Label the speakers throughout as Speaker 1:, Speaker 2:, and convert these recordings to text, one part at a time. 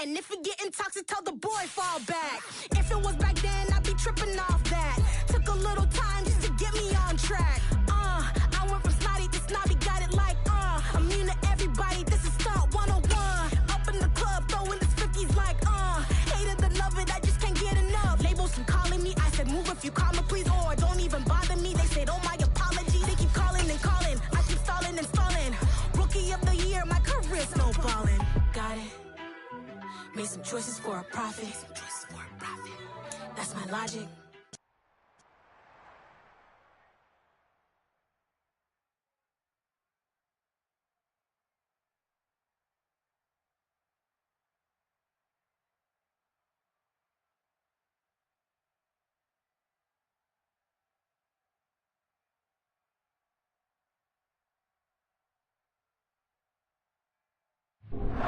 Speaker 1: And if it getting toxic, tell the boy fall back. If it was back then, I'd be tripping off that. Took a little time just to get me on track. I went from snotty to snobby, got it like, immune to everybody, this is stunt 101. Up in the club, throwing the 50s like, hate it and love it, I just can't get enough. Labels keep calling me, I said move if you call me please, or don't even bother me. They said, oh my apology, they keep calling and calling. I keep stalling and stalling. Rookie of the year, my career snowballing. Got it. Made some choices for a profit. That's my logic.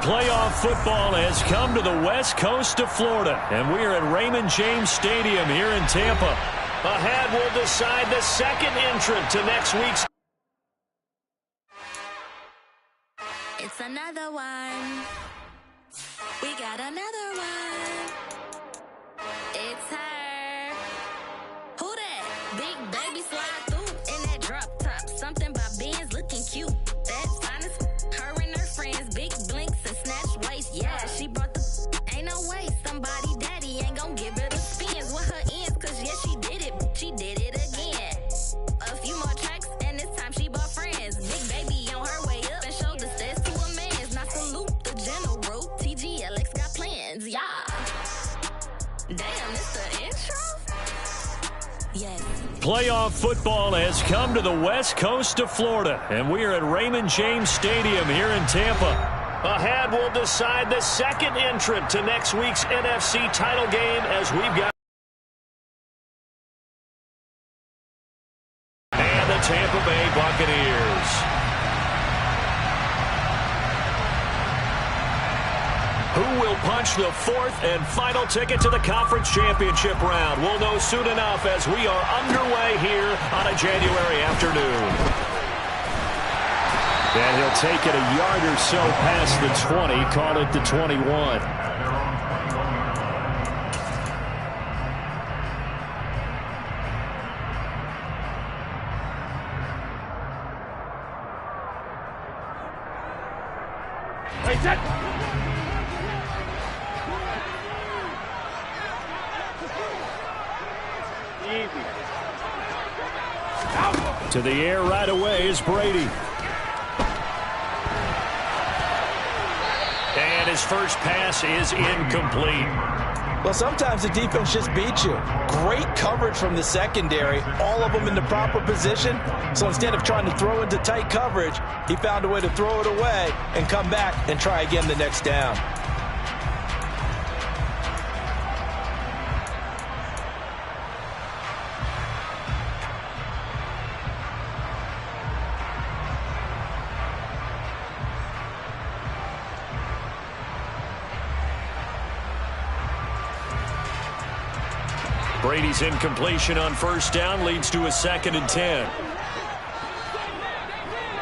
Speaker 2: Playoff football has come to the west coast of Florida, and we are at Raymond James Stadium here in Tampa.
Speaker 3: Ahead will decide the second entrant to next week's.
Speaker 4: It's another one. We got another one. It's her. Who that? Big baby slide through in that drop top. Something about Benz looking cute. That's honest. Her and her friends, big blinks and snatch waist. Yeah, she brought the. Ain't no way somebody daddy ain't gon' give her the spins with her ends. Cause yeah, she did it. She did it again. A few more tracks and this time she bought friends. Big baby on her way up and showed the stairs to a man's. Now salute the general. TGLX got plans. Yeah. Damn, this the intro? Yes.
Speaker 2: Playoff football has come to the west coast of Florida, and we are at Raymond James Stadium here in Tampa.
Speaker 3: Ahead will decide the second entrant to next week's NFC title game as we've got.
Speaker 2: And the Tampa Bay Buccaneers. Who will punch the fourth and final ticket to the conference championship round? We'll know soon enough as we are underway here on a January afternoon. And he'll take it a yard or so past the 20, call it the 21.
Speaker 3: Hey, set!
Speaker 2: To the air right away is Brady. And his first pass is incomplete.
Speaker 5: Well, sometimes the defense just beats you. Great coverage from the secondary, all of them in the proper position. So instead of trying to throw into tight coverage, he found a way to throw it away and come back and try again the next down.
Speaker 2: Brady's incompletion on first down leads to a 2nd and 10.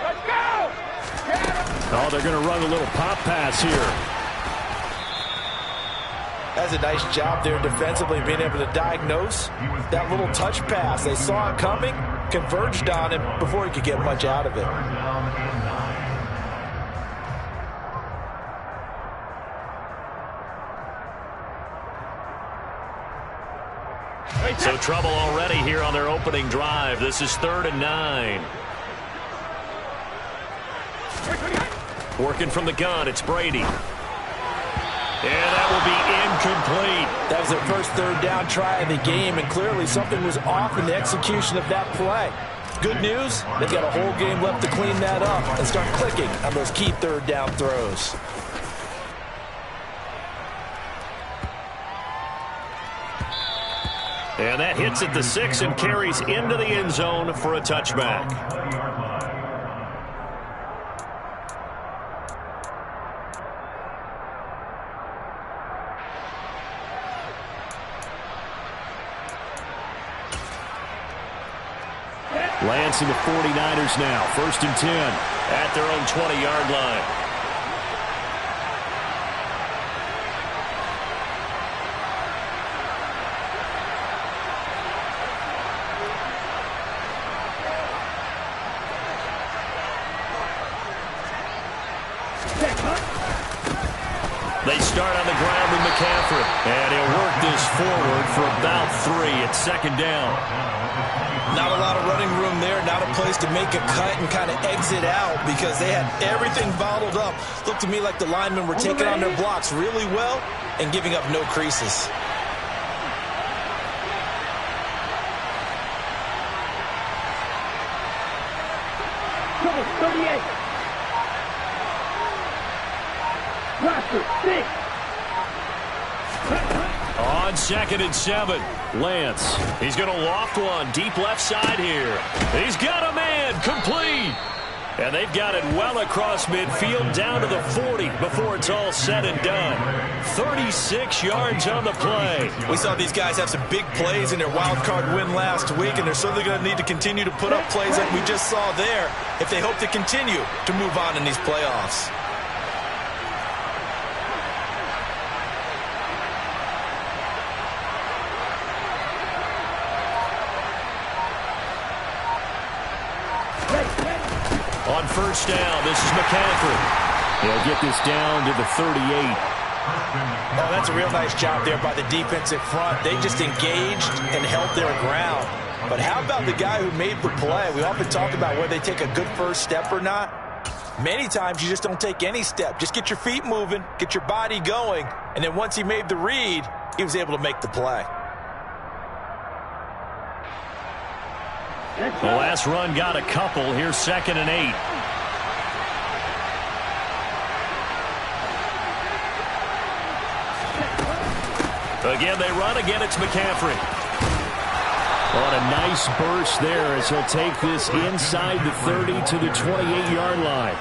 Speaker 3: Let's go!
Speaker 2: Oh, they're going to run a little pop pass here.
Speaker 5: That's a nice job there defensively, being able to diagnose that little touch pass. They saw it coming, converged on him before he could get much out of it.
Speaker 2: So trouble already here on their opening drive. This is 3rd and 9. Working from the gun, it's Brady. And that will be incomplete.
Speaker 5: That was their first 3rd down try of the game, and clearly something was off in the execution of that play. Good news, they've got a whole game left to clean that up and start clicking on those key 3rd down throws.
Speaker 2: And that hits at the 6 and carries into the end zone for a touchback. Lance and the 49ers now, 1st and 10 at their own 20-yard line.
Speaker 3: They start on the ground with McCaffrey. And he'll work this forward for about 3 at second down.
Speaker 5: Not a lot of running room there, not a place to make a cut and kind of exit out because they had everything bottled up. Looked to me like the linemen were taking on their blocks really well and giving up no creases.
Speaker 6: Trouble 38. Roster 6.
Speaker 3: On 2nd and 7, Lance. He's going to loft one deep left side here. He's got a man complete. And they've got it well across midfield down to the 40 before it's all said and done. 36 yards on the play.
Speaker 5: We saw these guys have some big plays in their wild card win last week, and they're certainly going to need to continue to put up plays like we just saw there if they hope to continue to move on in these playoffs.
Speaker 3: On first down, this is McCaffrey. He'll get this down to the 38.
Speaker 5: Oh, that's a real nice job there by the defensive front. They just engaged and held their ground. But how about the guy who made the play? We often talk about whether they take a good first step or not. Many times you just don't take any step. Just get your feet moving, get your body going, and then once he made the read, he was able to make the play.
Speaker 3: The last run got a couple. Here's 2nd and 8. Again, they run. Again, it's McCaffrey. What a nice burst there as he'll take this inside the 30 to the 28-yard line.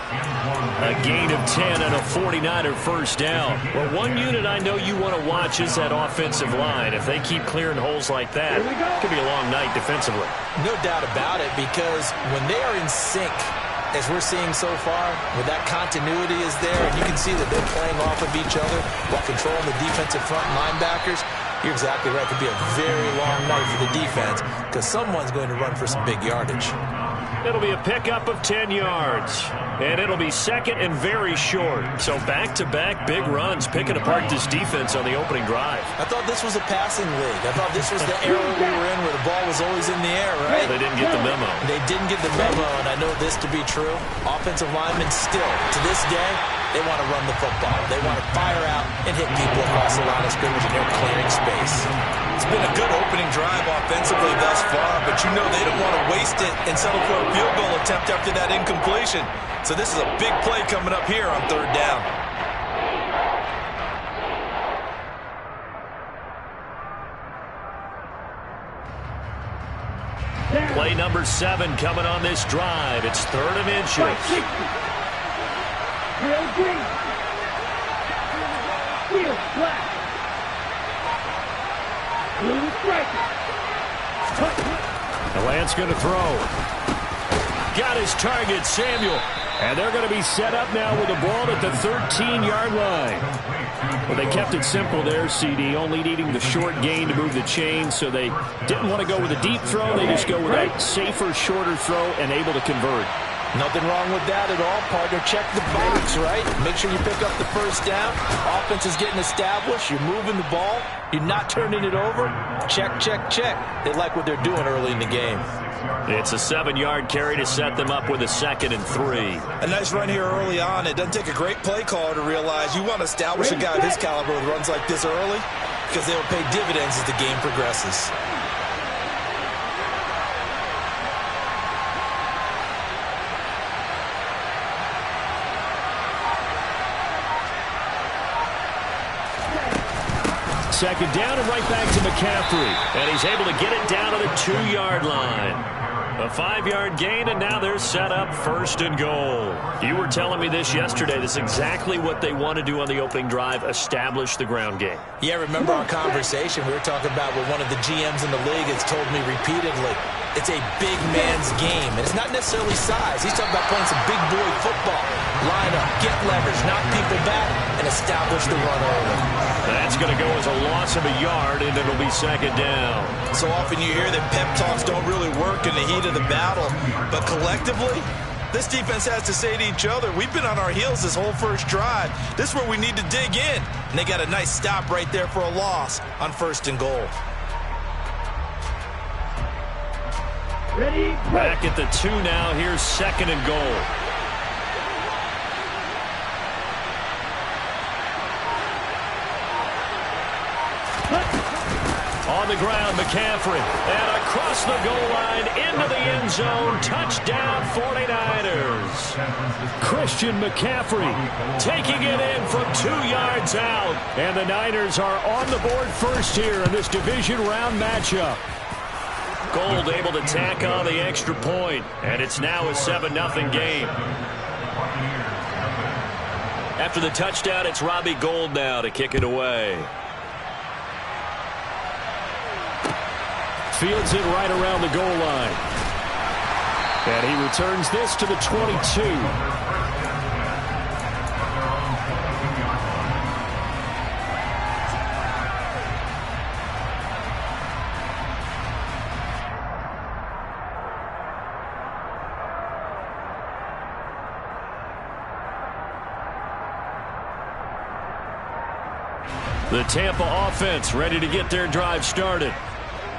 Speaker 3: A gain of 10 and a 49er first down. Well, one unit I know you want to watch is that offensive line. If they keep clearing holes like that, it could be a long night defensively.
Speaker 5: No doubt about it, because when they are in sync, as we're seeing so far, when that continuity is there, and you can see that they're playing off of each other while controlling the defensive front linebackers, you're exactly right. It could be a very long night for the defense because someone's going to run for some big yardage.
Speaker 3: It'll be a pickup of 10 yards. And it'll be 2nd and very short. So back-to-back big runs picking apart this defense on the opening drive.
Speaker 5: I thought this was a passing league. I thought this was the era we were in where the ball was always in the air, right?
Speaker 3: They didn't get the memo.
Speaker 5: They didn't get the memo, and I know this to be true. Offensive linemen still, to this day, they want to run the football. They want to fire out and hit people across the line of scrimmage, and they're clearing space. It's been a good opening drive offensively thus far, but you know they don't want to waste it and settle for a field goal attempt after that incompletion. So this is a big play coming up here on 3rd down.
Speaker 3: Play number 7 coming on this drive. It's 3rd and inches. The Lance going to throw. Got his target, Samuel. And they're going to be set up now with the ball at the 13-yard line. Well, they kept it simple there, CD, only needing the short gain to move the chain, so they didn't want to go with a deep throw. They just go with a safer, shorter throw and able to convert.
Speaker 5: Nothing wrong with that at all, partner. Check the box, right? Make sure you pick up the first down. Offense is getting established. You're moving the ball. You're not turning it over. Check, check, check. They like what they're doing early in the game.
Speaker 3: It's a 7-yard carry to set them up with a 2nd and 3.
Speaker 5: A nice run here early on. It doesn't take a great play caller to realize you want to establish a guy of his caliber with runs like this early because they will pay dividends as the game progresses.
Speaker 3: Second down and right back to McCaffrey. And he's able to get it down to the 2-yard line. A 5-yard gain, and now they're set up 1st and goal. You were telling me this yesterday. This is exactly what they want to do on the opening drive, establish the ground game.
Speaker 5: Yeah, remember our conversation. We were talking about what one of the GMs in the league has told me repeatedly. It's a big man's game, and it's not necessarily size. He's talking about playing some big boy football. Line up, get leverage, knock people back, and establish the run early.
Speaker 3: That's going to go as a loss of a yard, and it'll be 2nd down.
Speaker 5: So often you hear that pep talks don't really work in the heat of the battle, but collectively, This defense has to say to each other, we've been on our heels this whole first drive. This is where we need to dig in. And they got a nice stop right there for a loss on 1st and goal.
Speaker 6: Ready?
Speaker 3: Back at the 2 now. Here's 2nd and goal. On the ground, McCaffrey. And across the goal line, into the end zone. Touchdown, 49ers. Christian McCaffrey taking it in from 2 yards out. And the Niners are on the board first here in this division round matchup. Gold able to tack on the extra point. And it's now a 7-0 game. After the touchdown, it's Robbie Gould now to kick it away. Fields it right around the goal line. And he returns this to the 22. The Tampa offense ready to get their drive started.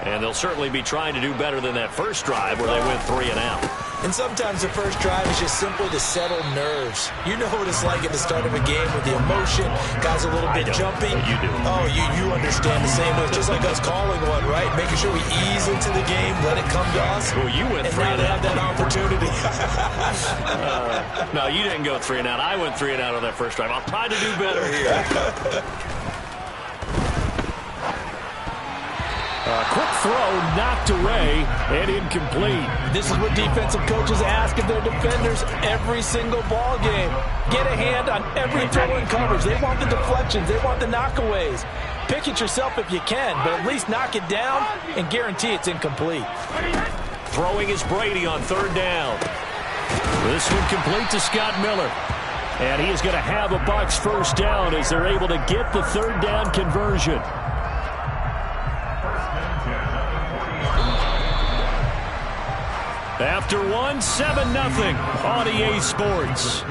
Speaker 3: And they'll certainly be trying to do better than that first drive where they went 3 and out.
Speaker 5: And sometimes the first drive is just simply to settle nerves. You know what it's like at the start of a game with the emotion, guys a little bit jumpy.
Speaker 3: You do.
Speaker 5: Oh, you understand the same way. It's just like us calling one, right? Making sure we ease into the game, let it come to us.
Speaker 3: Well, you went 3
Speaker 5: and
Speaker 3: and out.
Speaker 5: Have that opportunity.
Speaker 3: No, you didn't go 3 and out. I went 3 and out on that first drive. I'll try to do better here. Quick throw, knocked away, and incomplete.
Speaker 5: This is what defensive coaches ask of their defenders every single ball game. Get a hand on every throw in coverage. They want the deflections. They want the knockaways. Pick it yourself if you can, but at least knock it down and guarantee it's incomplete.
Speaker 3: Throwing is Brady on 3rd down. This one complete to Scott Miller. And he is going to have a Bucks first down as they're able to get the 3rd down conversion. After 1, 7-0 on EA Sports.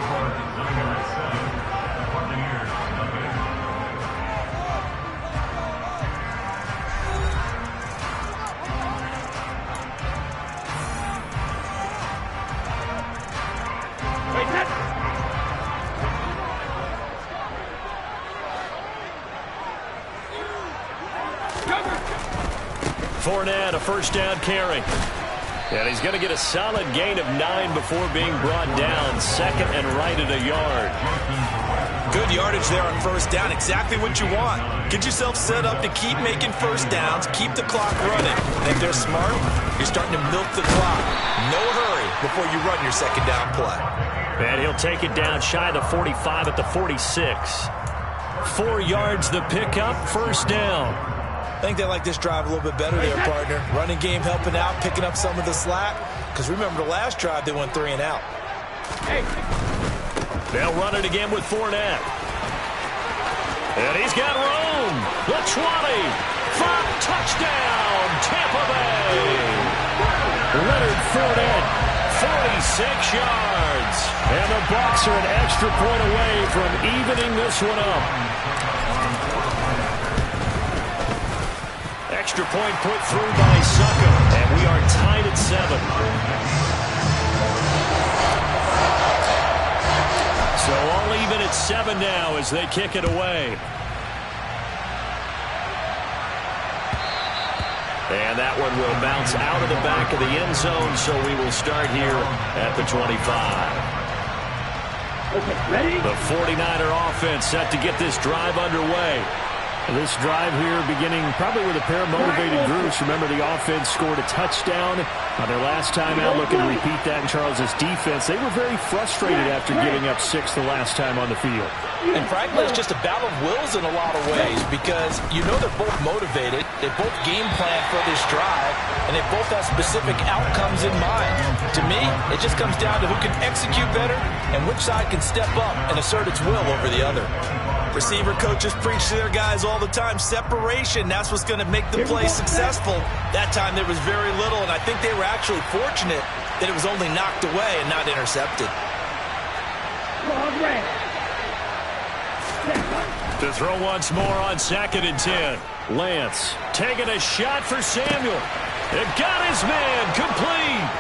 Speaker 3: Fournette, a first down carry. And he's going to get a solid gain of 9 before being brought down. 2nd and right at a yard.
Speaker 5: Good yardage there on 1st down. Exactly what you want. Get yourself set up to keep making 1st downs. Keep the clock running. And if they're smart, you're starting to milk the clock. No hurry before you run your 2nd down play.
Speaker 3: And he'll take it down shy of the 45 at the 46. 4 yards the pickup. 1st down.
Speaker 5: I think they like this drive a little bit better there, partner. Running game helping out, picking up some of the slack. Because remember, the last drive, they went 3 and out.
Speaker 6: Hey.
Speaker 3: They'll run it again with Fournette. And he's got room. The 20. From touchdown, Tampa Bay. Leonard Fournette, 46 yards. And the Bucks are an extra point away from evening this one up. Extra point put through by Succo, and we are tied at 7. So all even at 7 now as they kick it away. And that one will bounce out of the back of the end zone, so we will start here at the 25.
Speaker 6: Okay, ready?
Speaker 3: The 49er offense set to get this drive underway. This drive here beginning probably with a pair of motivated groups. Remember, the offense scored a touchdown on their last time out, looking to repeat that in Charles's defense. They were very frustrated after giving up 6 the last time on the field.
Speaker 5: And frankly, it's just a battle of wills in a lot of ways because you know they're both motivated. They both game plan for this drive, and they both have specific outcomes in mind. To me, it just comes down to who can execute better and which side can step up and assert its will over the other. Receiver coaches preach to their guys all the time. Separation, that's what's going to make the play successful. That time there was very little, and I think they were actually fortunate that it was only knocked away and not intercepted.
Speaker 3: To throw once more on 2nd and 10. Lance taking a shot for Samuel. It got his man complete.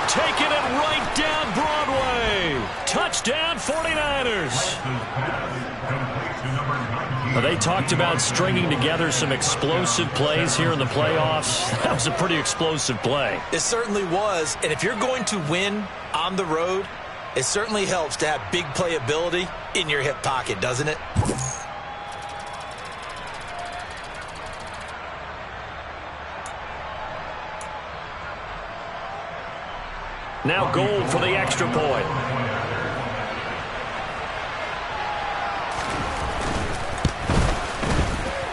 Speaker 3: Taking it right down Broadway. Touchdown 49ers. They talked about stringing together some explosive plays here in the playoffs. That was a pretty explosive play.
Speaker 5: It certainly was. And if you're going to win on the road, it certainly helps to have big playability in your hip pocket, doesn't it?
Speaker 3: Now Gold for the extra point.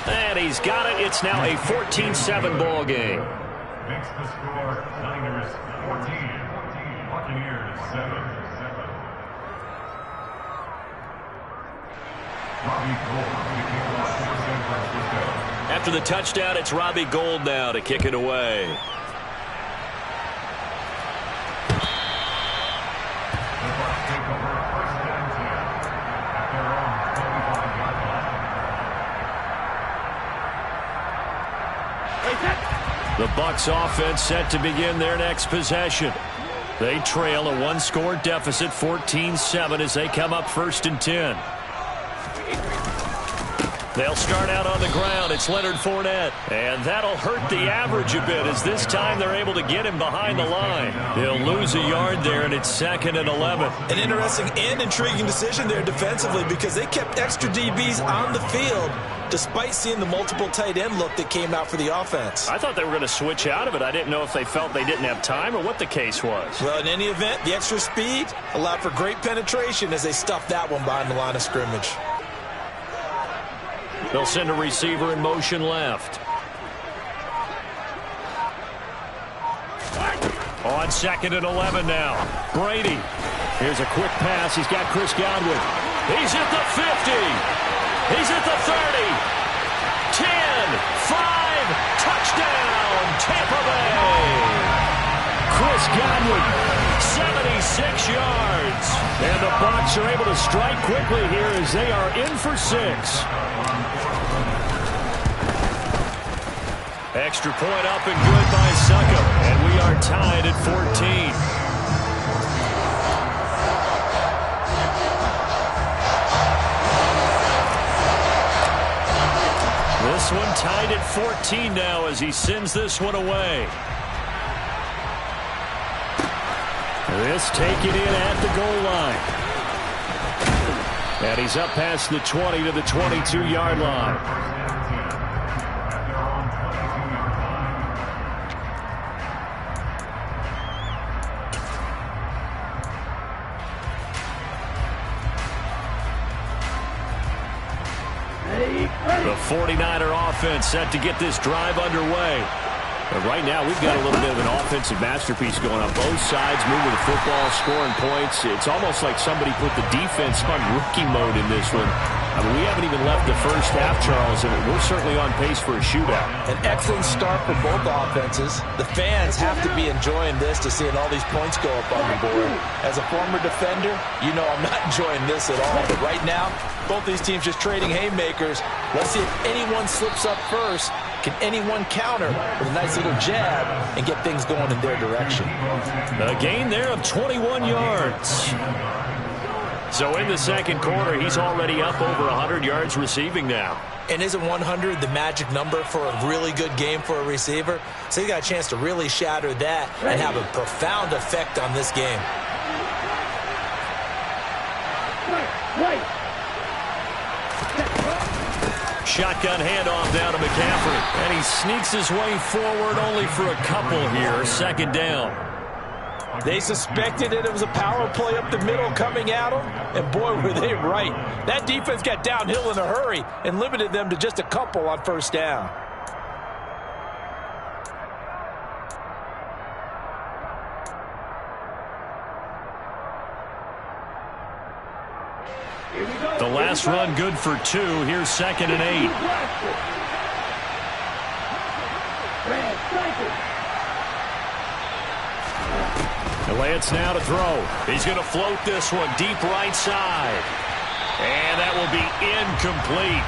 Speaker 3: And he's got it. It's now a 14-7 ball game.
Speaker 7: Makes the score Niners 14, Buccaneers 7.
Speaker 3: After the touchdown, it's Robbie Gould now to kick it away. The Bucks offense set to begin their next possession. They trail a one-score deficit, 14-7, as they come up 1st and 10. They'll start out on the ground. It's Leonard Fournette. And that'll hurt the average a bit, as this time they're able to get him behind the line. They'll lose a yard there, and it's 2nd and 11.
Speaker 5: An interesting and intriguing decision there defensively, because they kept extra DBs on the field despite seeing the multiple tight end look that came out for the offense.
Speaker 3: I thought they were going to switch out of it. I didn't know if they felt they didn't have time or what the case was.
Speaker 5: Well, in any event, the extra speed allowed for great penetration as they stuffed that one behind the line of scrimmage.
Speaker 3: They'll send a receiver in motion left. On 2nd and 11 now. Brady. Here's a quick pass. He's got Chris Godwin. He's at the 50. He's at the 30. 10, 5, touchdown, Tampa Bay. Chris Godwin, 76 yards. And the Bucks are able to strike quickly here as they are in for 6. Extra point up and good by Suckup. And we are tied at 14. This one tied at 14 now as he sends this one away. This taken in at the goal line. And he's up past the 20 to the 22-yard line. The 49er offense set to get this drive underway. But right now, we've got a little bit of an offensive masterpiece going on. Both sides moving the football, scoring points. It's almost like somebody put the defense on rookie mode in this one. I mean, we haven't even left the first half, Charles, and we're certainly on pace for a shootout.
Speaker 5: An excellent start for both offenses. The fans have to be enjoying this to seeing all these points go up on the board. As a former defender, you know I'm not enjoying this at all. But right now, both these teams just trading haymakers. Let's see if anyone slips up first. Can anyone counter with a nice little jab and get things going in their direction?
Speaker 3: A gain there of 21 yards. So in the second quarter, he's already up over 100 yards receiving now.
Speaker 5: And isn't 100 the magic number for a really good game for a receiver? So he got a chance to really shatter that and have a profound effect on this game.
Speaker 3: Shotgun handoff down to McCaffrey. And he sneaks his way forward only for a couple here. 2nd down.
Speaker 5: They suspected it was a power play up the middle coming at them, and boy, were they right. That defense got downhill in a hurry and limited them to just a couple on 1st down.
Speaker 3: The last run good for 2. Here's 2nd and 8. And Lance now to throw.
Speaker 2: He's going to float this one deep right side. And that will be incomplete.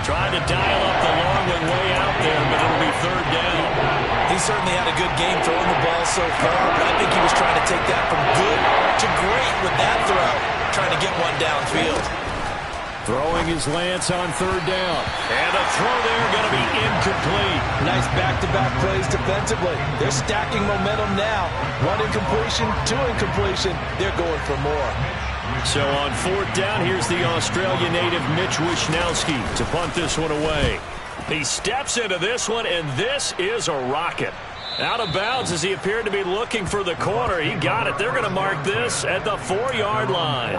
Speaker 2: Trying to dial up the long one way out there, but it'll be third down.
Speaker 5: He certainly had a good game throwing the ball so far, but I think he was trying to take that from good to great with that throw, trying to get one downfield.
Speaker 3: Throwing is Lance on third down.
Speaker 2: And a throw there going to be incomplete.
Speaker 5: Nice back-to-back plays defensively. They're stacking momentum now. One incompletion, two incompletion. They're going for more.
Speaker 2: So on fourth down, here's the Australia native Mitch Wishnowski to punt this one away. He steps into this one, and this is a rocket. Out of bounds as he appeared to be looking for the corner. He got it. They're going to mark this at the 4-yard line.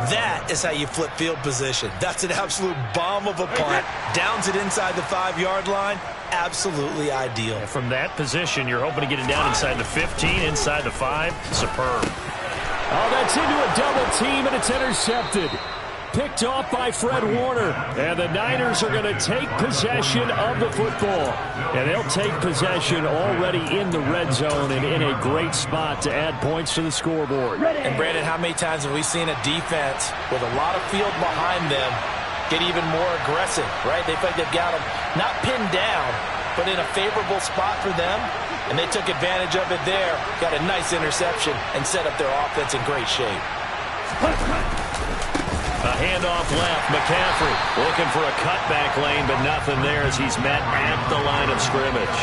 Speaker 5: That is how you flip field position. That's an absolute bomb of a punt. Downs it inside the 5-yard line. Absolutely ideal.
Speaker 2: From that position, you're hoping to get it down inside the 15, inside the 5. Superb.
Speaker 3: Oh, that's into a double team, and it's intercepted. Picked off by Fred Warner. And the Niners are going to take possession of the football. And they'll take possession already in the red zone and in a great spot to add points to the scoreboard.
Speaker 5: And, Brandon, how many times have we seen a defense with a lot of field behind them get even more aggressive, right? They feel like they've got them not pinned down, but in a favorable spot for them. And they took advantage of it there, got a nice interception, and set up their offense in great shape.
Speaker 2: A handoff left. McCaffrey looking for a cutback lane, but nothing there as he's met at the line of scrimmage.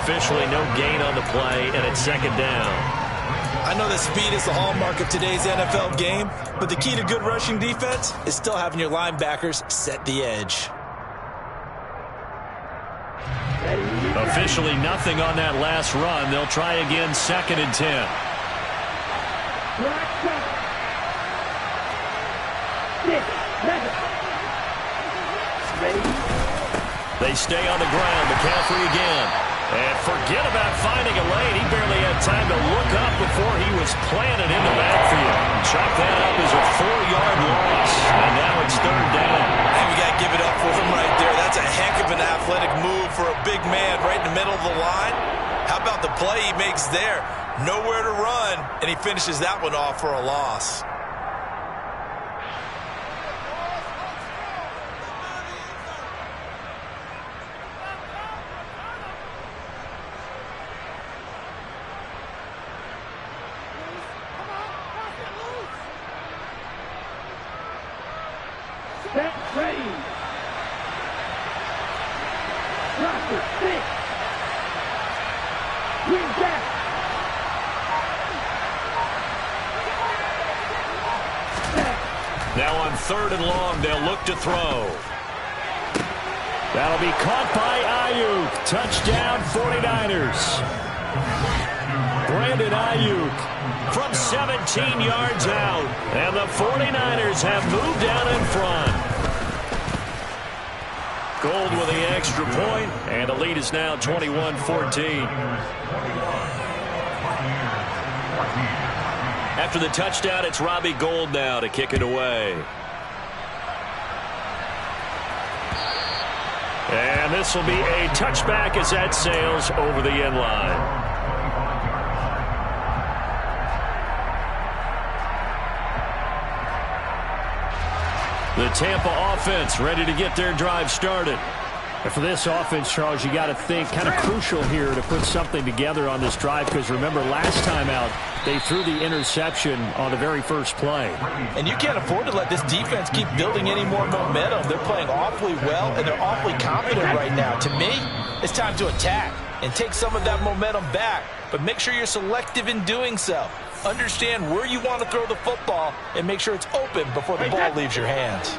Speaker 2: Officially no gain on the play, and it's second down.
Speaker 5: I know that speed is the hallmark of today's NFL game, but the key to good rushing defense is still having your linebackers set the edge.
Speaker 2: Officially nothing on that last run. They'll try again, second and 10. They stay on the ground. McCaffrey again. And forget about finding a lane. He barely had time to look up before he was planted in the backfield. Chalk that up as a 4-yard loss. And now it's third down.
Speaker 5: And we got to give it up for him right there. That's a heck of an athletic move for a big man right in the middle of the line. How about the play he makes there? Nowhere to run, and he finishes that one off for a loss.
Speaker 2: Now on third and long, they'll look to throw.
Speaker 3: That'll be caught by Ayuk. Touchdown, 49ers. Brandon Ayuk
Speaker 2: From 17 yards out. And the 49ers have moved down in front. Gold with the extra point, and the lead is now 21-14. After the touchdown, it's Robbie Gould now to kick it away. And this will be a touchback as that sails over the end line. The Tampa offense ready to get their drive started.
Speaker 3: And for this offense, Charles, you got to think kind of crucial here to put something together on this drive, because remember last time out they threw the interception on the very first play.
Speaker 5: And you can't afford to let this defense keep building any more momentum. They're playing awfully well, and they're awfully confident right now. To me, it's time to attack and take some of that momentum back, but make sure you're selective in doing so. Understand where you want to throw the football and make sure it's open before the ball leaves your hands.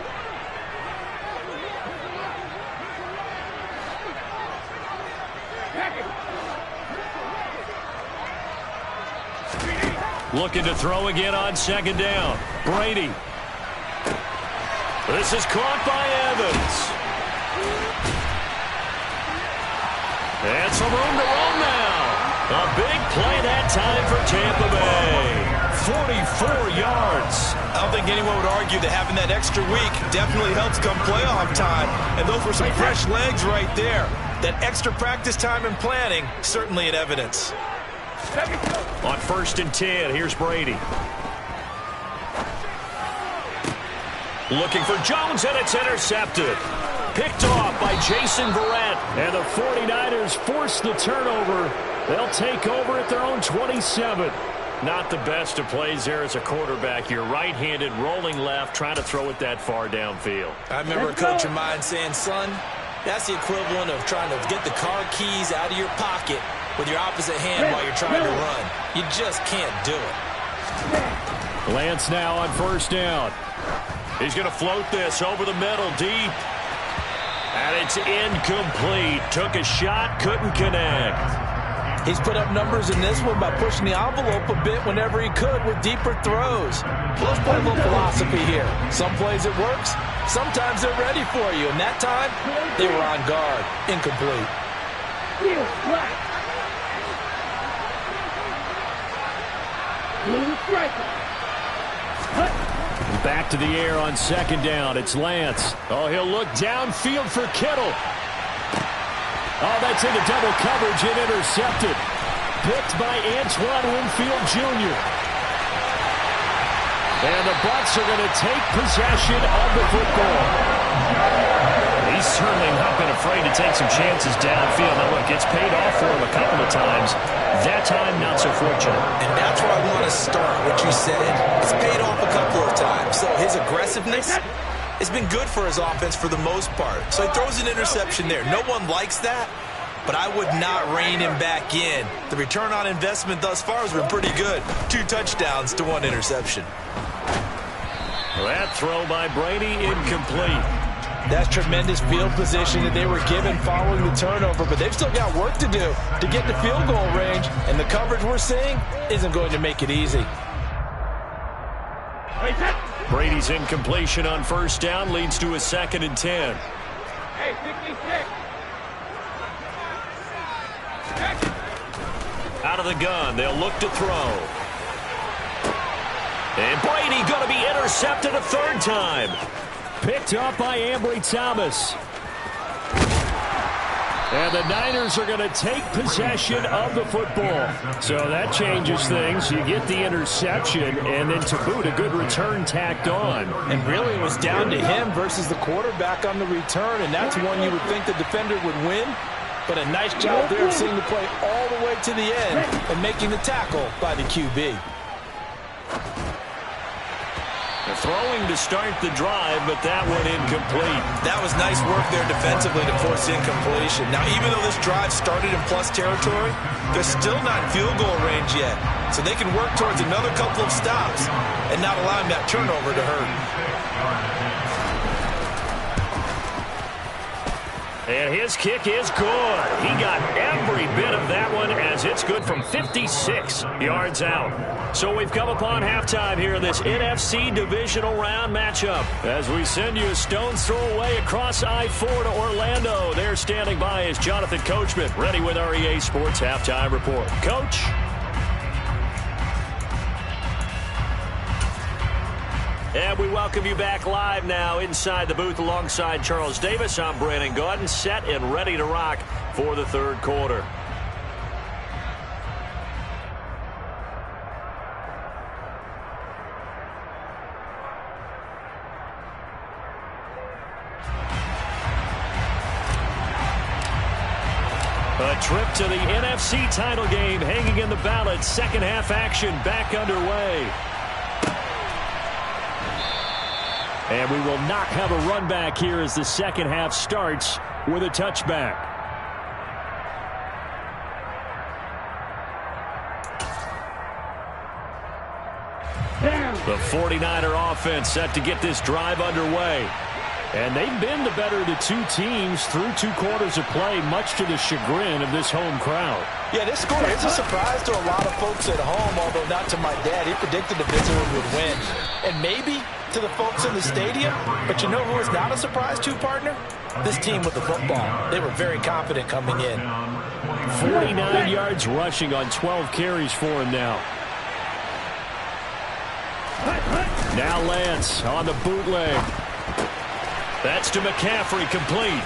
Speaker 2: Looking to throw again on second down. Brady. This is caught by Evans. And some room to run now. A big play that time for Tampa Bay. 44 yards.
Speaker 5: I don't think anyone would argue that having that extra week definitely helps come playoff time. And those were some fresh legs right there. That extra practice time and planning, certainly in evidence.
Speaker 2: On 1st and 10, here's Brady. Looking for Jones, and it's intercepted. Picked off by Jason Verrett.
Speaker 3: And the 49ers force the turnover. They'll take over at their own 27.
Speaker 2: Not the best of plays there as a quarterback. You're right-handed, rolling left, trying to throw it that far downfield.
Speaker 5: I remember a coach of mine saying, son, that's the equivalent of trying to get the car keys out of your pocket with your opposite hand while you're trying to run. You just can't do it.
Speaker 3: Lance now on 1st down.
Speaker 2: He's going to float this over the middle, deep. And it's incomplete. Took a shot, couldn't connect.
Speaker 5: He's put up numbers in this one by pushing the envelope a bit whenever he could with deeper throws. Let's play a little philosophy here. Some plays it works. Sometimes they're ready for you. And that time, they were on guard. Incomplete.
Speaker 3: Back to the air on 2nd down. It's Lance. Oh, he'll look downfield for Kittle. Oh, that's into double coverage and intercepted. Picked by Antoine Winfield Jr. And the Bucks are going to take possession of the football.
Speaker 2: He's certainly not been afraid to take some chances downfield. Now, look, it's paid off for him a couple of times. That time, not so fortunate.
Speaker 5: And that's where I want to start, what you said. It's paid off a couple of times. So his aggressiveness has been good for his offense for the most part. So he throws an interception there. No one likes that, but I would not rein him back in. The return on investment thus far has been pretty good. 2 touchdowns to 1 interception.
Speaker 2: That throw by Brady, incomplete.
Speaker 5: That's tremendous field position that they were given following the turnover, but they've still got work to do to get to field goal range, and the coverage we're seeing isn't going to make it easy.
Speaker 2: Brady's incompletion on 1st down leads to a 2nd and 10.
Speaker 6: Hey, 66.
Speaker 2: Out of the gun, they'll look to throw. And Brady going to be intercepted a 3rd time.
Speaker 3: Picked up by Ambry Thomas. And the Niners are going to take possession of the football. So that changes things. You get the interception, and then to boot, a good return tacked on.
Speaker 5: And really it was down to him versus the quarterback on the return, and that's one you would think the defender would win. But a nice job there of seeing the play all the way to the end and making the tackle by the QB.
Speaker 2: They're throwing to start the drive, but that one incomplete.
Speaker 5: That was nice work there defensively to force incompletion. Now, even though this drive started in plus territory, they're still not in field goal range yet. So they can work towards another couple of stops and not allowing that turnover to hurt.
Speaker 2: And his kick is good. He got every bit of that one as it's good from 56 yards out. So we've come upon halftime here in this NFC divisional round matchup. As we send you a stone's throw away across I-4 to Orlando. There standing by is Jonathan Coachman, ready with our EA Sports Halftime Report. Coach. And we welcome you back live now inside the booth alongside Charles Davis. I'm Brandon Gaudin, set and ready to rock for the 3rd quarter. A trip to the NFC title game hanging in the balance. 2nd half action back underway. And we will not have a run back here as the 2nd half starts with a touchback. The 49er offense set to get this drive underway. And they've been the better of the 2 teams through 2 quarters of play, much to the chagrin of this home crowd.
Speaker 5: Yeah, this score is a surprise to a lot of folks at home, although not to my dad. He predicted the visitor would win. And maybe to the folks in the stadium, but you know who is not a surprise to, partner? This team with the football. They were very confident coming in.
Speaker 3: 49 yards rushing on 12 carries for him now. Now Lance on the bootleg.
Speaker 2: That's to McCaffrey, complete.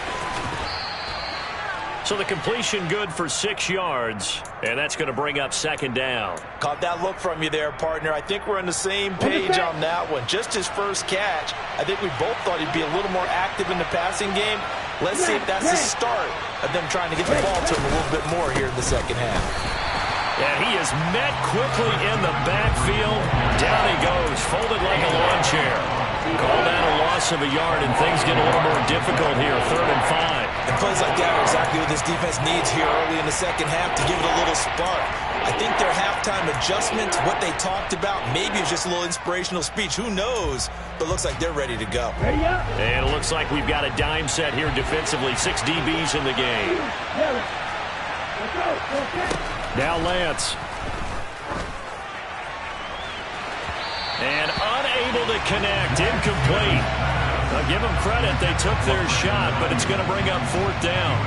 Speaker 2: So the completion good for 6 yards, and that's going to bring up second down.
Speaker 5: Caught that look from you there, partner. I think we're on the same page on that one. Just his first catch, I think we both thought he'd be a little more active in the passing game. Let's see if that's the start of them trying to get the ball to him a little bit more here in the second half.
Speaker 2: And he is met quickly in the backfield. Down he goes, folded like a lawn chair. Called out a loss of a yard, and things get a little more difficult here, 3rd and 5.
Speaker 5: And plays like that are exactly what this defense needs here early in the second half to give it a little spark. I think their halftime adjustment, what they talked about, maybe it's just a little inspirational speech. Who knows? But looks like they're ready to go.
Speaker 2: And it looks like we've got a dime set here defensively. 6 DBs in the game. Now Lance. And unable to connect. Incomplete. I'll give them credit. They took their shot, but it's going to bring up 4th down.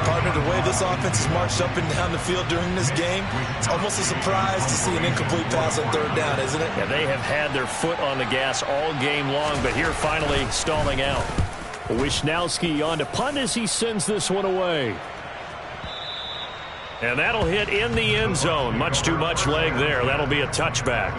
Speaker 5: Partner, the way this offense has marched up and down the field during this game, it's almost a surprise to see an incomplete pass on 3rd down, isn't it?
Speaker 2: Yeah, they have had their foot on the gas all game long, but here finally stalling out. Wishnowski on to punt as he sends this one away. And that'll hit in the end zone. Much too much leg there. That'll be a touchback.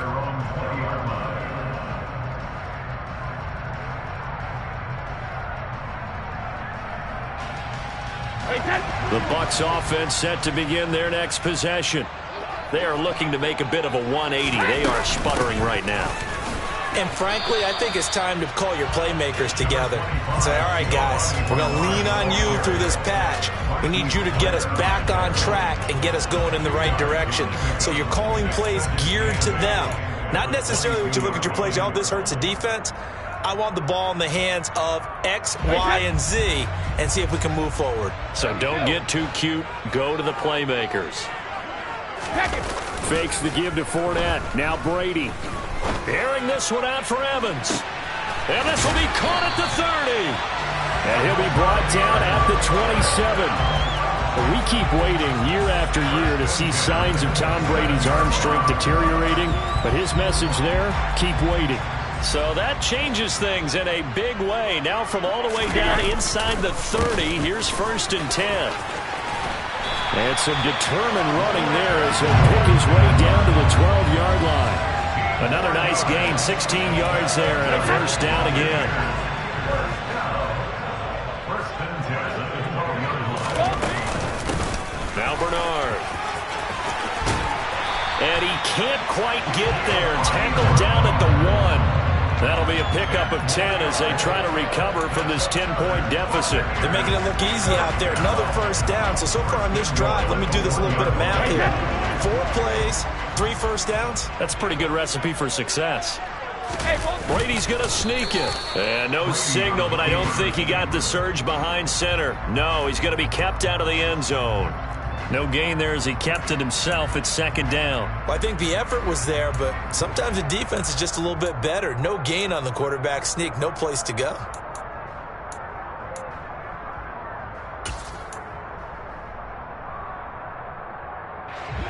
Speaker 2: The Bucks offense set to begin their next possession. They are looking to make a bit of a 180. They are sputtering right now.
Speaker 5: And frankly, I think it's time to call your playmakers together and say, all right, guys, we're going to lean on you through this patch. We need you to get us back on track and get us going in the right direction. So you're calling plays geared to them. Not necessarily when you look at your plays, oh, this hurts the defense. I want the ball in the hands of X, Y, and Z and see if we can move forward.
Speaker 2: So don't get too cute. Go to the playmakers. Fakes the give to Fournette. Now Brady. Airing this one out for Evans. And this will be caught at the 30. And he'll be brought down at the 27. We keep waiting year after year to see signs of Tom Brady's arm strength deteriorating. But his message there, keep waiting. So that changes things in a big way. Now from all the way down inside the 30, here's 1st and 10. And some determined running there as he'll pick his way down to the 12-yard line. Another nice gain, 16 yards there, and a 1st down again. Now Bernard. And he can't quite get there. Tackled down at the 1. That'll be a pickup of 10 as they try to recover from this 10-point deficit.
Speaker 5: They're making it look easy out there. Another 1st down. So far on this drive, let me do this little bit of math here. 4 plays, 3 1st downs.
Speaker 2: That's a pretty good recipe for success. Brady's going to sneak it. And no signal, but I don't think he got the surge behind center. No, he's going to be kept out of the end zone. No gain there as he kept it himself at 2nd down.
Speaker 5: Well, I think the effort was there, but sometimes the defense is just a little bit better. No gain on the quarterback sneak, no place to go.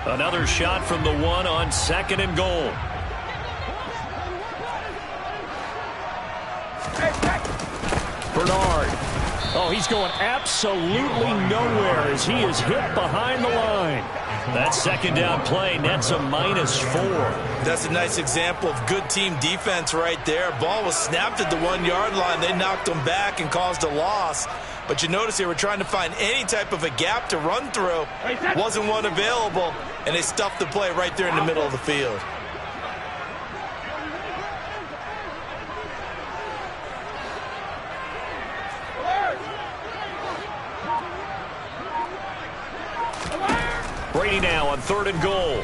Speaker 2: Another shot from the 1 on 2nd and goal. Bernard. Oh, he's going absolutely nowhere as he is hit behind the line. That 2nd down play nets a -4.
Speaker 5: That's a nice example of good team defense right there. Ball was snapped at the 1-yard line. They knocked him back and caused a loss. But you notice they were trying to find any type of a gap to run through. Wasn't one available, and they stuffed the play right there in the middle of the field.
Speaker 2: Brady now on 3rd and goal.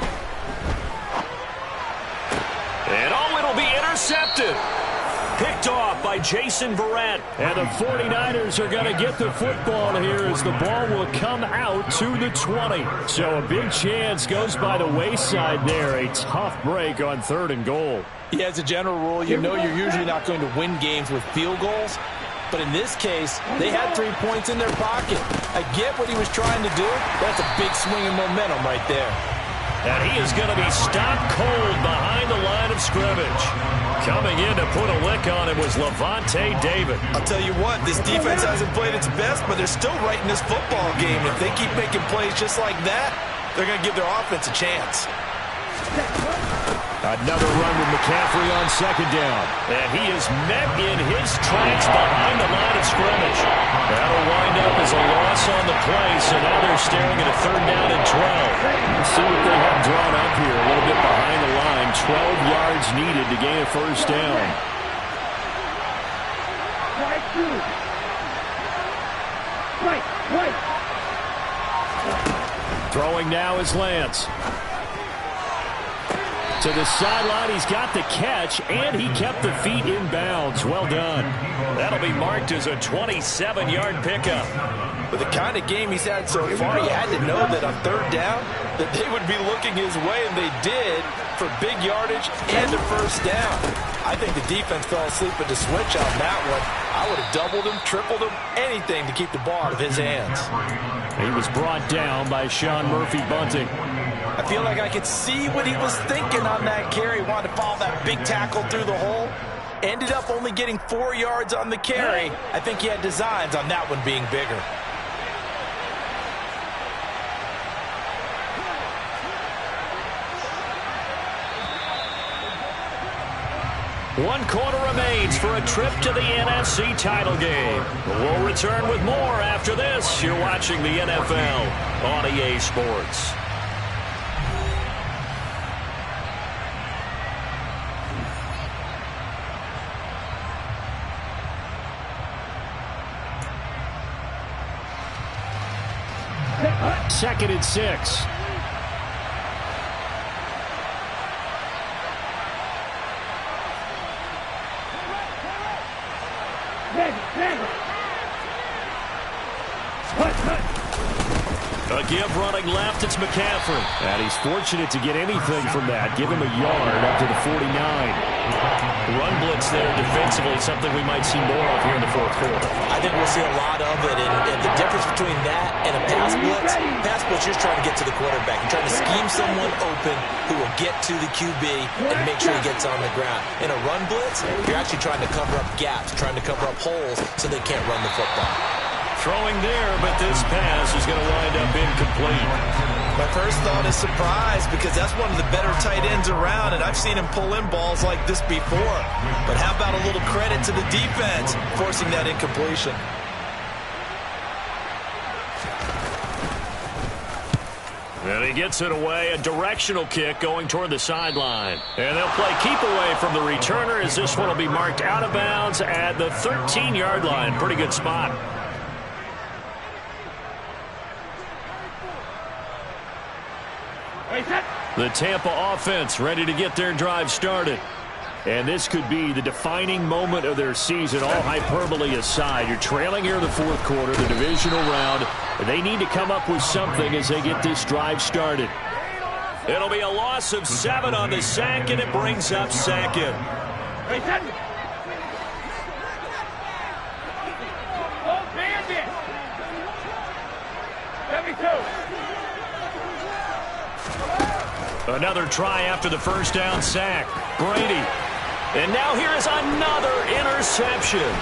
Speaker 2: And oh, it'll be intercepted. Picked off by Jason Verrett. And the 49ers are going to get the football here as the ball will come out to the 20. So a big chance goes by the wayside there. A tough break on 3rd and goal.
Speaker 5: Yeah, as a general rule, you know you're usually not going to win games with field goals. But in this case, they had 3 points in their pocket. I get what he was trying to do. That's a big swing of momentum right there.
Speaker 2: And he is going to be stopped cold behind the line of scrimmage. Coming in to put a lick on it was Levante David.
Speaker 5: I'll tell you what, this defense hasn't played its best, but they're still right in this football game. If they keep making plays just like that, they're going to give their offense a chance.
Speaker 2: Another run with McCaffrey on second down. And he is met in his tracks behind the line of scrimmage. That'll wind up as a loss on the play, so now they're staring at a 3rd down and 12. Let's see what they have drawn up here. A little bit behind the line. 12 yards needed to gain a 1st down. Throwing now is Lance. To the sideline, he's got the catch, and he kept the feet in bounds. Well done. That'll be marked as a 27-yard pickup.
Speaker 5: With the kind of game he's had so far, you had to know that on 3rd down that they would be looking his way, and they did, for big yardage and a 1st down. I think the defense fell asleep at the switch on that one. I would have doubled him, tripled him, anything to keep the ball out of his hands.
Speaker 2: He was brought down by Sean Murphy-Bunting.
Speaker 5: I feel like I could see what he was thinking on that carry. Wanted to follow that big tackle through the hole. Ended up only getting 4 yards on the carry. I think he had designs on that one being bigger.
Speaker 2: One quarter remains for a trip to the NFC title game. We'll return with more after this. You're watching the NFL on EA Sports. Second and 6. A give running left, it's McCaffrey. And he's fortunate to get anything from that. Give him a yard up to the 49. Run blitz there defensively, something we might see more of here in the 4th quarter.
Speaker 5: I think we'll see a lot of it, and the difference between that and a pass blitz, you're just trying to get to the quarterback. You're trying to scheme someone open who will get to the QB and make sure he gets on the ground. In a run blitz, you're actually trying to cover up gaps, trying to cover up holes so they can't run the football.
Speaker 2: Throwing there, but this pass is going to wind up incomplete.
Speaker 5: My first thought is surprise, because that's one of the better tight ends around, and I've seen him pull in balls like this before. But how about a little credit to the defense forcing that incompletion?
Speaker 2: And he gets it away, a directional kick going toward the sideline. And they'll play keep away from the returner, as this one will be marked out of bounds at the 13-yard line. Pretty good spot. The Tampa offense ready to get their drive started. And this could be the defining moment of their season, all hyperbole aside. You're trailing here in the 4th quarter, the divisional round. They need to come up with something as they get this drive started. It'll be a loss of 7 on the sack, and it brings up 2nd. Another try after the 1st down sack. Brady. And now here is another interception.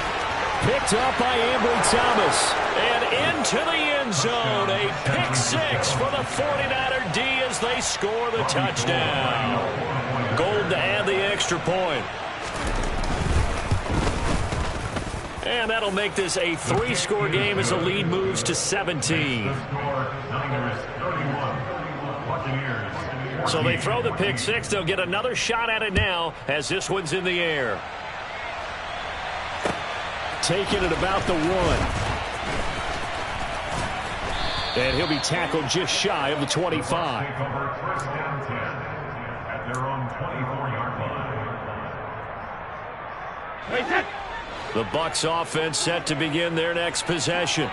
Speaker 2: Picked up by Ambry Thomas. And into the end zone. A pick 6 for the 49er D as they score the touchdown. Gold to add the extra point. And that'll make this a 3-score game as the lead moves to 17. So they throw the pick 6. They'll get another shot at it now as this one's in the air. Taking it about the 1. And he'll be tackled just shy of the 25. The Bucks offense set to begin their next possession.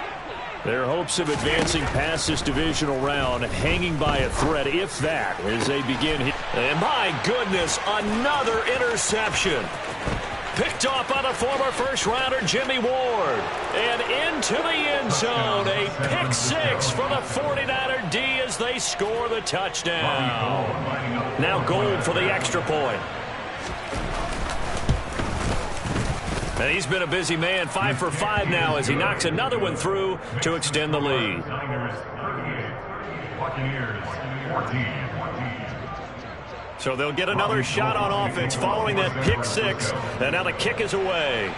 Speaker 2: Their hopes of advancing past this divisional round hanging by a thread, if that, as they begin. And my goodness, another interception. Picked off by the former first-rounder Jimmy Ward. And into the end zone, a pick 6 for the 49er D as they score the touchdown. Now Gold for the extra point. And he's been a busy man, 5 for 5 now as he knocks another one through to extend the lead.
Speaker 7: Niners 38, Buccaneers 14.
Speaker 2: So they'll get another shot on offense following that pick 6. And now the kick is away.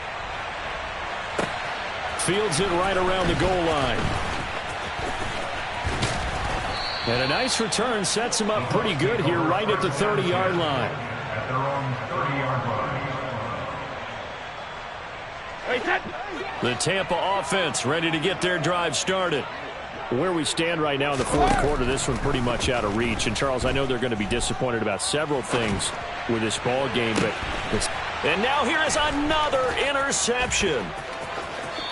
Speaker 2: Fields it right around the goal line. And a nice return sets him up pretty good here right at the 30-yard line.
Speaker 7: At their own 30-yard line.
Speaker 2: The Tampa offense ready to get their drive started. Where we stand right now in the fourth quarter, this one pretty much out of reach. And, Charles, I know they're going to be disappointed about several things with this ball game, but and now here is another interception.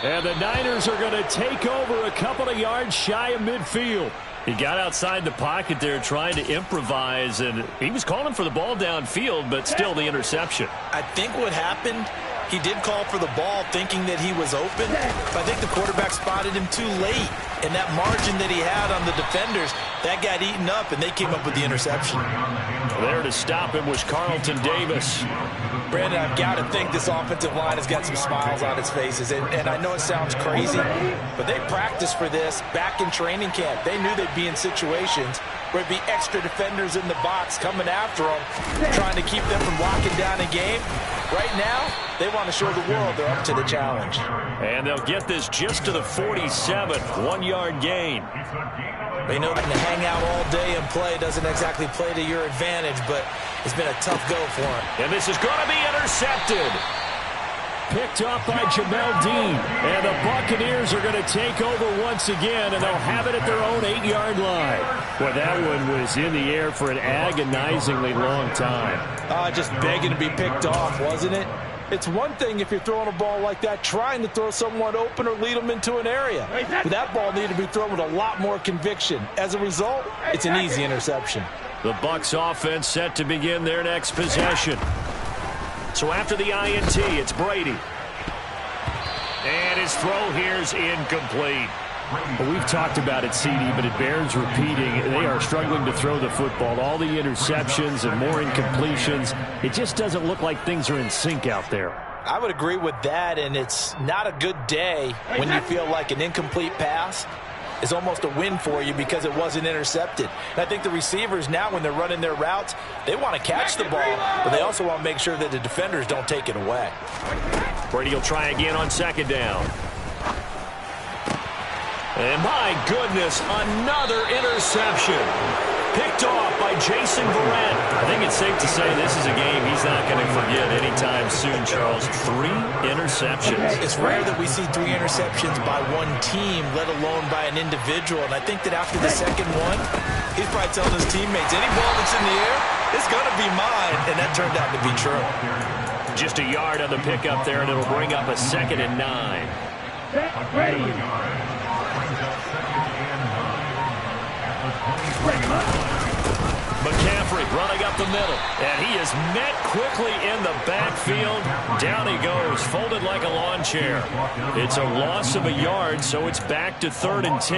Speaker 2: And the Niners are going to take over a couple of yards shy of midfield. He got outside the pocket there trying to improvise, and he was calling for the ball downfield, but still the interception.
Speaker 5: I think what happened, he did call for the ball thinking that he was open, but I think the quarterback spotted him too late. And that margin that he had on the defenders, that got eaten up, and they came up with the interception.
Speaker 2: There to stop him was Carlton Davis.
Speaker 5: Brandon, I've got to think this offensive line has got some smiles on its faces. And I know it sounds crazy, but they practiced for this back in training camp. They knew they'd be in situations where it'd be extra defenders in the box coming after them, trying to keep them from locking down a game. Right now, they want to show the world they're up to the challenge.
Speaker 2: And they'll get this just to the 47th, 1-yard gain.
Speaker 5: They know that to hang out all day and play doesn't exactly play to your advantage, but it's been a tough go for them.
Speaker 2: And this is going to be intercepted. Picked off by Jamel Dean. And the Buccaneers are going to take over once again, and they'll have it at their own 8-yard line. Well, that one was in the air for an agonizingly long time.
Speaker 5: Just begging to be picked off, wasn't it? It's one thing if you're throwing a ball like that, trying to throw someone open or lead them into an area. But that ball needed to be thrown with a lot more conviction. As a result, it's an easy interception.
Speaker 2: The Bucks offense set to begin their next possession. So after the INT, it's Brady. And his throw here is incomplete.
Speaker 3: Well, we've talked about it, CD, but it bears repeating. They are struggling to throw the football. All the interceptions and more incompletions. It just doesn't look like things are in sync out there.
Speaker 5: I would agree with that, and it's not a good day when you feel like an incomplete pass is almost a win for you because it wasn't intercepted. And I think the receivers now, when they're running their routes, they want to catch the ball, but they also want to make sure that the defenders don't take it away.
Speaker 2: Brady will try again on second down. And my goodness, another interception. Picked off by Jason Verrett. I think it's safe to say this is a game he's not going to forget anytime soon, Charles. 3 interceptions.
Speaker 5: It's rare that we see 3 interceptions by one team, let alone by an individual. And I think that after the second one, he's probably telling his teammates, any ball that's in the air, it's going to be mine. And that turned out to be true.
Speaker 2: Just a yard on the pickup there, and it'll bring up a 2nd and 9.
Speaker 7: Ready.
Speaker 2: McCaffrey running up the middle, and he is met quickly in the backfield. Down he goes, folded like a lawn chair. It's a loss of a yard, so it's back to 3rd and 10.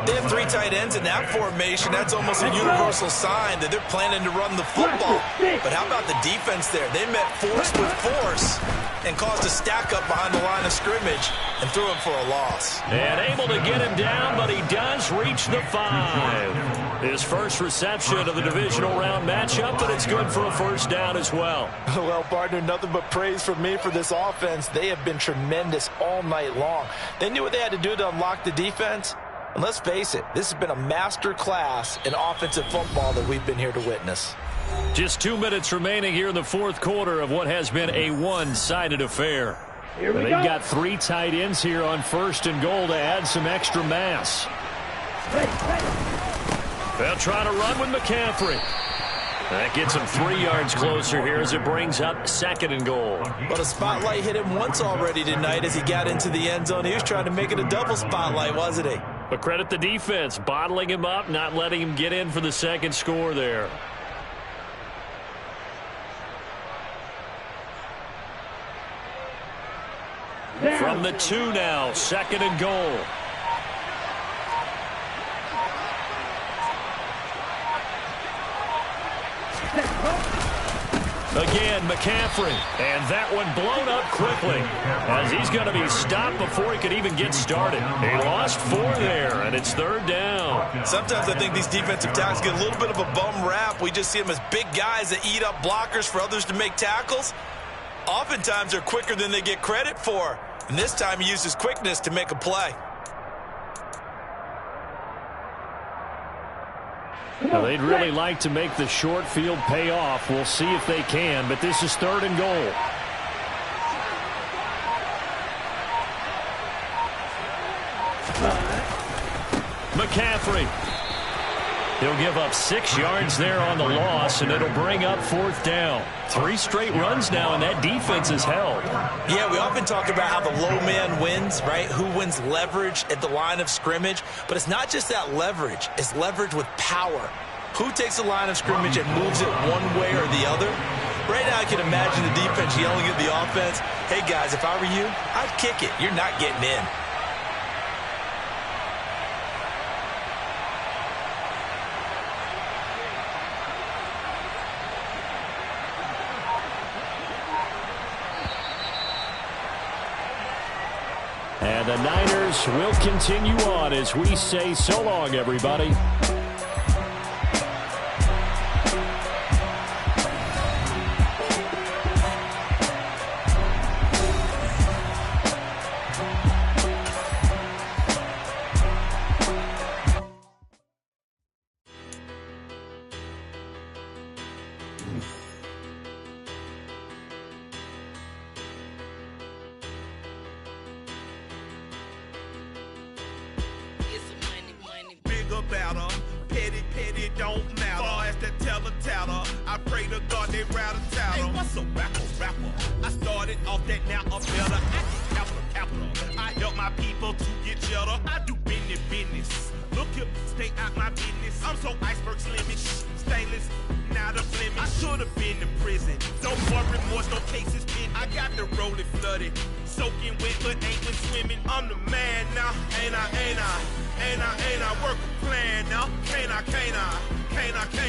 Speaker 5: They have 3 tight ends in that formation. That's almost a universal sign that they're planning to run the football. But how about the defense there? They met force with force and caused a stack up behind the line of scrimmage and threw him for a loss.
Speaker 2: And able to get him down, but he does reach the 5. His first reception of the divisional round matchup, but it's good for a first down as well.
Speaker 5: Well, partner, nothing but praise from me for this offense. They have been tremendous all night long. They knew what they had to do to unlock the defense. And let's face it, this has been a master class in offensive football that we've been here to witness.
Speaker 2: Just 2 minutes remaining here in the fourth quarter of what has been a one-sided affair. They've got 3 tight ends here on 1st and goal to add some extra mass. They'll try to run with McCaffrey. That gets him 3 yards closer here as it brings up 2nd and goal.
Speaker 5: But a spotlight hit him once already tonight as he got into the end zone. He was trying to make it a double spotlight, wasn't he?
Speaker 2: But credit the defense, bottling him up, not letting him get in for the 2nd score there. From the 2 now, 2nd and goal. Again, McCaffrey. And that one blown up quickly as he's going to be stopped before he could even get started. He lost 4 there, and it's 3rd down.
Speaker 5: Sometimes I think these defensive tackles get a little bit of a bum rap. We just see them as big guys that eat up blockers for others to make tackles. Oftentimes, they're quicker than they get credit for. And this time, he used his quickness to make a play.
Speaker 2: Now, they'd really like to make the short field pay off. We'll see if they can, but this is 3rd and goal. McCaffrey. He'll give up 6 yards there on the loss, and it'll bring up 4th down. 3 straight runs now, and that defense is held.
Speaker 5: Yeah, we often talk about how the low man wins, right? Who wins leverage at the line of scrimmage. But it's not just that leverage. It's leverage with power. Who takes the line of scrimmage and moves it one way or the other? Right now, I can imagine the defense yelling at the offense, hey, guys, if I were you, I'd kick it. You're not getting in.
Speaker 2: And the Niners will continue on as we say so long, everybody.
Speaker 8: About her. Petty, don't matter. Far as that teller, I pray to God they rattle tattle. Hey, what's a rapper? I started off that, now I'm better. I get capital. I help my people to get cheddar. I do business. Look here, stay out my business. I'm so iceberg slimmish, stainless, not a blemish. I should have been in prison. Don't worry, more, no cases pinned. I got the rolling flooded, soaking wet, but ain't been swimming. I'm the man now, ain't I work a plan now. Can't I?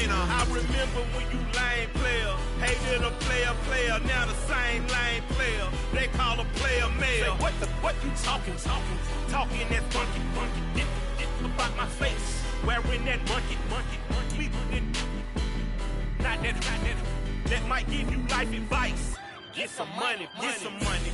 Speaker 8: I remember when you lame player, hated a player, now the same lame player. They call a player mayor. What you talking that funky. Get about my face, wearing that monkey. Not that might give you life advice. Get some money. Get some money.